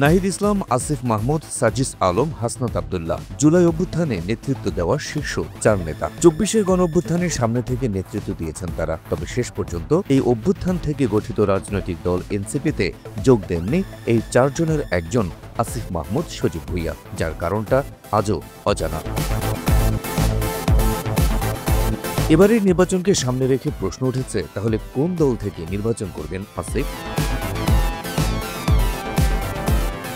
নাহিদ ইসলাম, আসিফ মাহমুদ, সাজিস আলম, হাসনাত আব্দুল্লাহ জুলাই অভ্যুত্থানে নেতৃত্ব দেওয়া শীর্ষ ৪ নেতা। ২৪-এর গণঅভ্যুত্থানের সামনে থেকে নেতৃত্ব দিয়েছেন তারা। তবে শেষ পর্যন্ত এই অভ্যুত্থান থেকে গঠিত রাজনৈতিক দল এনসিপিতে যোগ দেননি এই ৪ জনের একজন আসিফ মাহমুদ সজীব ভুঁইয়া, যার কারণটা আজও অজানা। এবারের নির্বাচনকে সামনে রেখে প্রশ্ন উঠেছে, তাহলে কোন দল থেকে নির্বাচন করবেন আসিফ?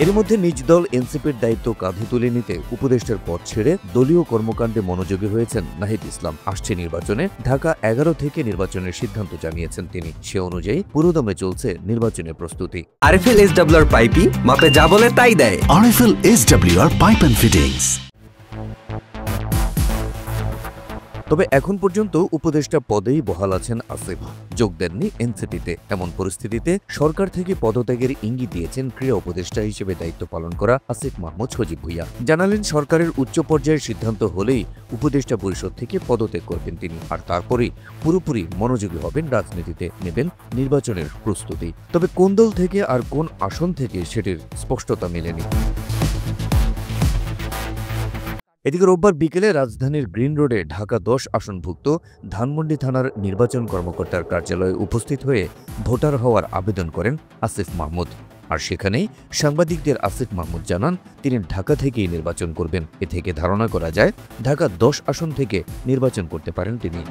এর মধ্যে নিজ দল এনসিপির দায়িত্ব কাঁধে তুলে নিতে উপদেষ্টার পদ ছেড়ে দলীয় কর্মকাণ্ডে মনোযোগী হয়েছেন নাহিদ ইসলাম। আসছে নির্বাচনে ঢাকা ১১ থেকে নির্বাচনের সিদ্ধান্ত জানিয়েছেন তিনি। সে অনুযায়ী পুরোদমে চলছে নির্বাচনের প্রস্তুতি। আরএফএল এসডব্লিউআর পাইপই মাপে যা বলে তাই দেয়। RFL SWR pipe and fittings. তবে এখন পর্যন্ত উপদেষ্টা পদেই বহাল আছেন আসিফ, যোগ দেননি এনসিপিতে। এমন পরিস্থিতিতে সরকার থেকে পদত্যাগের ইঙ্গিত দিয়েছেন ক্রীড়া উপদেষ্টা হিসেবে দায়িত্ব পালন করা আসিফ মাহমুদ সজীব ভুঁইয়া। জানালেন, সরকারের উচ্চ পর্যায়ের সিদ্ধান্ত হলেই উপদেষ্টা পরিষদ থেকে পদত্যাগ করবেন তিনি, আর তারপরেই পুরোপুরি মনোযোগী হবেন রাজনীতিতে, নেবেন নির্বাচনের প্রস্তুতি। তবে কোন দল থেকে আর কোন আসন থেকে সেটির স্পষ্টতা মেলেনি। এদিকে রোববার বিকেলে রাজধানীর গ্রিন রোডে ঢাকা ১০ আসনভুক্ত ধানমন্ডি থানার নির্বাচন কর্মকর্তার কার্যালয়ে উপস্থিত হয়ে ভোটার হওয়ার আবেদন করেন আসিফ মাহমুদ। আর সেখানেই সাংবাদিকদের আসিফ মাহমুদ জানান, তিনি ঢাকা থেকেই নির্বাচন করবেন। এ থেকে ধারণা করা যায় ঢাকা ১০ আসন থেকে নির্বাচন করতে পারেন তিনি।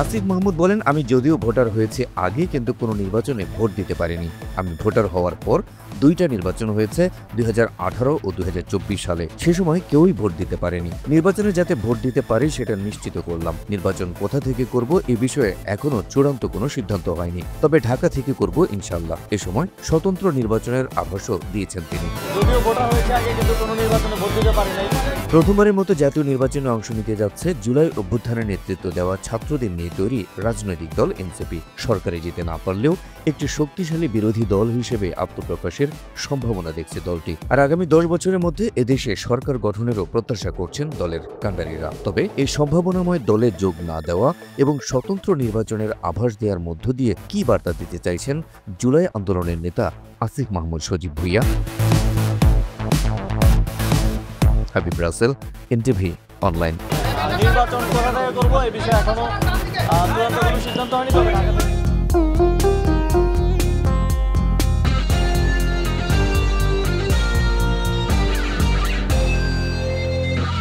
আসিফ মাহমুদ বলেন, আমি যদিও ভোটার হয়েছে আগে, কিন্তু কোনো নির্বাচনে ভোট দিতে পারিনি। আমি ভোটার হওয়ার পর ২টা নির্বাচন হয়েছে ২০১৮ ও ২০২৪ সালে। সে সময় কেউই ভোট দিতে পারেনি। নির্বাচনে যাতে ভোট দিতে পারি সেটা নিশ্চিত করলাম। নির্বাচন কোথা থেকে করব এ বিষয়ে এখনো চূড়ান্ত কোনো সিদ্ধান্ত হয়নি, তবে ঢাকা থেকে করব ইনশাল্লাহ। এ সময় স্বতন্ত্র নির্বাচনের আভাসও দিয়েছেন তিনি। প্রথমবারের মতো জাতীয় নির্বাচনে অংশ নিতে যাচ্ছে জুলাই অভ্যুত্থানের নেতৃত্ব দেওয়া ছাত্রদের নিয়ে তৈরি রাজনৈতিক দল এনসিপি। সরকারে যেতে না পারলেও একটি শক্তিশালী বিরোধী দল হিসেবে আত্মপ্রকাশের সম্ভাবনা দেখছে দলটি। আর আগামী ১০ বছরের মধ্যে এদেশে সরকার গঠনেরও প্রত্যাশা করছেন দলের কাণ্ডারীরা। তবে এই সম্ভাবনাময় দলে যোগ না দেওয়া এবং স্বতন্ত্র নির্বাচনের আভাস দেওয়ার মধ্য দিয়ে কি বার্তা দিতে চাইছেন জুলাই আন্দোলনের নেতা আসিফ মাহমুদ সজীব ভুঁইয়া? Habib Rasel, NTV online. নির্বাচন কোথা থেকে করবো এই বিষয়ে এখনো চূড়ান্ত কোনো সিদ্ধান্ত হয়নি।